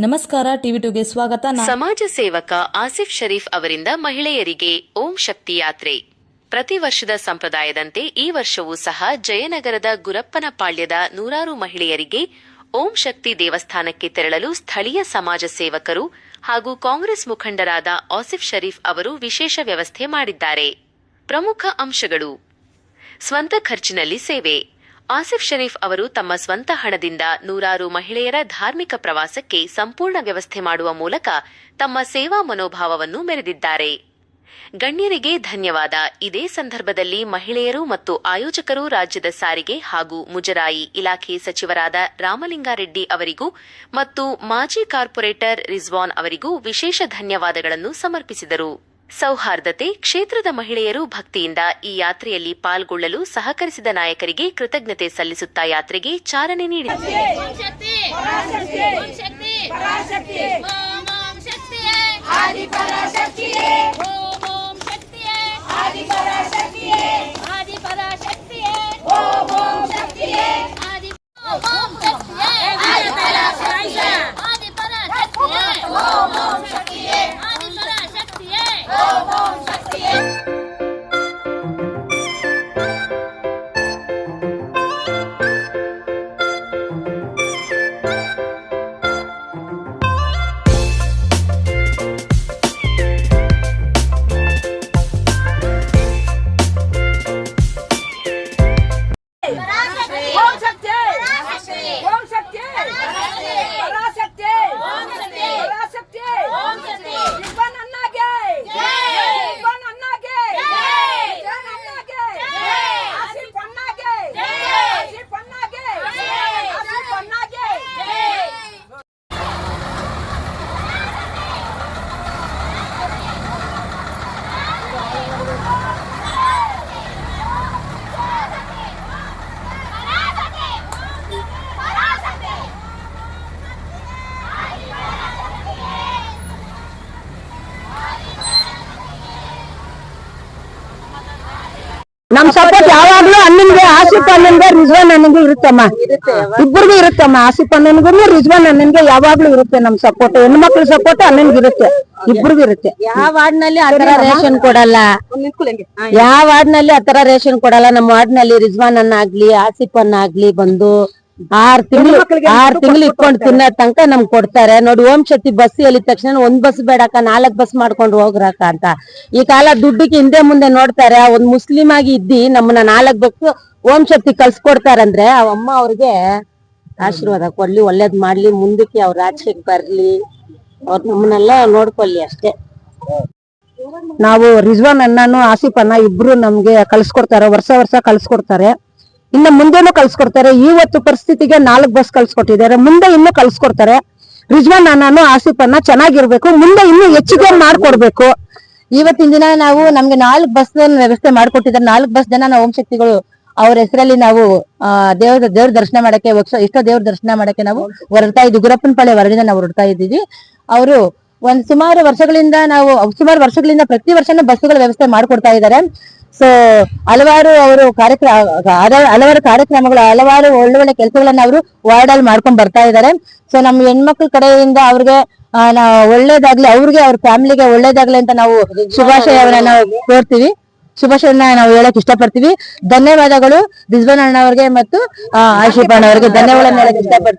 ನಮಸ್ಕಾರ ಟಿವಿ2ಗೆ ಸ್ವಾಗತ. ಸಮಾಜ ಸೇವಕ ಆಸಿಫ್ ಶರೀಫ್ ಅವರಿಂದ ಮಹಿಳೆಯರಿಗೆ ಓಂ ಶಕ್ತಿ ಯಾತ್ರೆ. ಪ್ರತಿ ವರ್ಷದ ಸಂಪ್ರದಾಯದಂತೆ ಈ ವರ್ಷವೂ ಸಹ ಜಯನಗರದ ಗುರಪ್ಪನಪಾಳ್ಯದ ನೂರಾರು ಮಹಿಳೆಯರಿಗೆ ಓಂ ಶಕ್ತಿ ದೇವಸ್ಥಾನಕ್ಕೆ ತೆರಳಲು ಸ್ಥಳೀಯ ಸಮಾಜ ಸೇವಕರು ಹಾಗೂ ಕಾಂಗ್ರೆಸ್ ಮುಖಂಡರಾದ ಆಸಿಫ್ ಶರೀಫ್ ಅವರು ವಿಶೇಷ ವ್ಯವಸ್ಥೆ ಮಾಡಿದ್ದಾರೆ. ಪ್ರಮುಖ ಅಂಶಗಳು: ಸ್ವಂತ ಖರ್ಚಿನಲ್ಲಿ ಸೇವೆ. ಆಸಿಫ್ ಶರೀಫ್ ಅವರು ತಮ್ಮ ಸ್ವಂತ ಹಣದಿಂದ ನೂರಾರು ಮಹಿಳೆಯರ ಧಾರ್ಮಿಕ ಪ್ರವಾಸಕ್ಕೆ ಸಂಪೂರ್ಣ ವ್ಯವಸ್ಥೆ ಮಾಡುವ ಮೂಲಕ ತಮ್ಮ ಸೇವಾ ಮನೋಭಾವವನ್ನು ಮೆರೆದಿದ್ದಾರೆ. ಗಣ್ಯರಿಗೆ ಧನ್ಯವಾದ. ಇದೇ ಸಂದರ್ಭದಲ್ಲಿ ಮಹಿಳೆಯರು ಮತ್ತು ಆಯೋಜಕರು ರಾಜ್ಯದ ಸಾರಿಗೆ ಹಾಗೂ ಮುಜರಾಯಿ ಇಲಾಖೆ ಸಚಿವರಾದ ರಾಮಲಿಂಗಾರೆಡ್ಡಿ ಅವರಿಗೂ ಮತ್ತು ಮಾಜಿ ಕಾರ್ಪೊರೇಟರ್ ರಿಜ್ವಾನ್ ಅವರಿಗೂ ವಿಶೇಷ ಧನ್ಯವಾದಗಳನ್ನು ಸಮರ್ಪಿಸಿದರು. ಸೌಹಾರ್ದತೆ. ಕ್ಷೇತ್ರದ ಮಹಿಳೆಯರು ಭಕ್ತಿಯಿಂದ ಈ ಯಾತ್ರೆಯಲ್ಲಿ ಪಾಲ್ಗೊಳ್ಳಲು ಸಹಕರಿಸಿದ ನಾಯಕರಿಗೆ ಕೃತಜ್ಞತೆ ಸಲ್ಲಿಸುತ್ತಾ ಯಾತ್ರೆಗೆ ಚಾಲನೆ ನೀಡಿದರು. ನಮ್ ಸಪೋರ್ಟ್ ಯಾವಾಗ್ಲೂ ಅಣ್ಣನ್ಗೆ, ಆಸಿಫ್ ಅಣ್ಣನ್ಗೆ, ರಿಜ್ವಾನ್ ಅಣ್ಣನ್ಗೆ ಇರುತ್ತಮ್ಮ. ಇಬ್ಬರಿಗೂ ಇರುತ್ತಮ್ಮ. ಆಸಿಫ್ ಅಣ್ಣನ್ಗೂ ರಿಜ್ವಾನ್ ಅಣ್ಣನ್ಗೆ ಯಾವಾಗ್ಲೂ ಇರುತ್ತೆ ನಮ್ ಸಪೋರ್ಟ್. ಹೆಣ್ಮಕ್ಳ ಸಪೋರ್ಟ್ ಅಣ್ಣನ್ಗೆ ಇರುತ್ತೆ, ಇಬ್ಬರಿಗೂ ಇರುತ್ತೆ. ಯಾವ ವಾರ್ಡ್ ನಲ್ಲಿ ಆತರ ರೇಷನ್ ಕೊಡಲ್ಲ, ಯಾವ ವಾರ್ಡ್ ನಲ್ಲಿ ಆತರ ರೇಷನ್ ಕೊಡಲ್ಲ. ನಮ್ಮ ವಾರ್ಡ್ ನಲ್ಲಿ ರಿಜ್ವಾನ್ ಅಣ್ಣ ಆಗ್ಲಿ, ಆಸಿಫ್ ಅಣ್ಣ ಆಗ್ಲಿ ಬಂದು 6 ತಿಂಗಳು ಇಟ್ಕೊಂಡು ತಿನ್ನೋ ತನಕ ನಮ್ಗೆ ಕೊಡ್ತಾರೆ. ನೋಡಿ, ಓಂ ಶಕ್ತಿ ಬಸ್ ಹೇಳಿದ ತಕ್ಷಣ 1 ಬಸ್ ಬೇಡಕ್ಕ 4 ಬಸ್ ಮಾಡ್ಕೊಂಡು ಹೋಗ್ರಕ್ಕ ಅಂತ. ಈ ಕಾಲ ದುಡ್ಡಿಗೆ ಹಿಂದೆ ಮುಂದೆ ನೋಡ್ತಾರೆ. ಒಂದ್ ಮುಸ್ಲಿಂ ಆಗಿ ಇದ್ದಿ ನಮ್ಮನ್ನ 4 ಬಸ್ ಓಂ ಶಕ್ತಿ ಕಳ್ಸ್ಕೊಡ್ತಾರಂದ್ರೆ ಅಮ್ಮ ಅವ್ರಿಗೆ ಆಶೀರ್ವಾದ ಕೊಡ್ಲಿ, ಒಳ್ಳೇದ್ ಮಾಡ್ಲಿ, ಮುಂದಕ್ಕೆ ಅವ್ರ ರಾಜ್ಯಕ್ಕೆ ಬರ್ಲಿ, ಅವ್ರ ನಮ್ಮನ್ನೆಲ್ಲ ನೋಡ್ಕೊಳ್ಳಿ ಅಷ್ಟೇ. ನಾವು ರಿಜ್ವಾನ್ ಅಣ್ಣನು ಆಸಿಫ್ ಅಣ್ಣ ಇಬ್ರು ನಮ್ಗೆ ಕಳ್ಸ್ಕೊಡ್ತಾರೆ, ವರ್ಷ ಕಳ್ಸ್ಕೊಡ್ತಾರೆ. ಇನ್ನು ಮುಂದೆನೂ ಕಳ್ಸ್ಕೊಡ್ತಾರೆ. ಇವತ್ತು ಪರಿಸ್ಥಿತಿಗೆ 4 ಬಸ್ ಕಳ್ಸ್ಕೊಟ್ಟಿದ್ದಾರೆ, ಮುಂದೆ ಇನ್ನೂ ಕಳ್ಸ್ಕೊಡ್ತಾರೆ. ರಿಜ್ವಾನ್ ಅಣ್ಣನು ಆಸಿಫ್ ಅಣ್ಣ ಚೆನ್ನಾಗಿರ್ಬೇಕು, ಮುಂದೆ ಇನ್ನೂ ಹೆಚ್ಚಿಗೆ ಮಾಡ್ಕೊಡ್ಬೇಕು. ಇವತ್ತಿನ ದಿನ ನಾವು ನಮ್ಗೆ 4 ಬಸ್ ವ್ಯವಸ್ಥೆ ಮಾಡ್ಕೊಟ್ಟಿದ್ದಾರೆ. 4 ಬಸ್ ಜನ ನಾವು ಓಂ ಶಕ್ತಿಗಳು ಅವ್ರ ಹೆಸರಲ್ಲಿ ನಾವು ದೇವ್ರ ದರ್ಶನ ಮಾಡಕ್ಕೆ, ಇಷ್ಟೋ ದೇವ್ರ ದರ್ಶನ ಮಾಡಕ್ಕೆ ನಾವು ಹೊರಡ್ತಾ ಇದ್ವಿ. ಗುರಪ್ಪನಪಾಳ್ಯ ಹೊರಡಿಂದ ನಾವು ಹೊರಡ್ತಾ ಇದ್ದೀವಿ. ಅವರು ಸುಮಾರು ವರ್ಷಗಳಿಂದ ಪ್ರತಿ ವರ್ಷನೂ ಬಸ್ಸುಗಳ ವ್ಯವಸ್ಥೆ ಮಾಡ್ಕೊಡ್ತಾ ಇದ್ದಾರೆ. ಸೊ ಹಲವಾರು ಕಾರ್ಯಕ್ರಮಗಳು, ಹಲವಾರು ಒಳ್ಳೊಳ್ಳೆ ಕೆಲಸಗಳನ್ನ ಅವರು ವಾರ್ಡ್ ಅಲ್ಲಿ ಮಾಡ್ಕೊಂಡ್ ಬರ್ತಾ ಇದ್ದಾರೆ. ಸೊ ನಮ್ಮ ಹೆಣ್ಮಕ್ಳ ಕಡೆಯಿಂದ ಅವ್ರಿಗೆ ಒಳ್ಳೇದಾಗ್ಲಿ, ಅವ್ರಿಗೆ ಅವ್ರ ಫ್ಯಾಮಿಲಿಗೆ ಒಳ್ಳೇದಾಗ್ಲಿ ಅಂತ ನಾವು ಶುಭಾಶಯವನ್ನ ನಾವು ಕೋರ್ತೀವಿ. ಶುಭಾಶಯನ ನಾವು ಹೇಳಕ್ ಇಷ್ಟಪಡ್ತೀವಿ. ಧನ್ಯವಾದಗಳು ರಿಜ್ವಾನ್ ಅಣ್ಣ ಅವ್ರಿಗೆ ಮತ್ತು ಆಸಿಫ್ ಅಣ್ಣ ಅವ್ರಿಗೆ ಧನ್ಯವಾದ ಹೇಳಕ್ ಇಷ್ಟಪಡ್ತೀವಿ.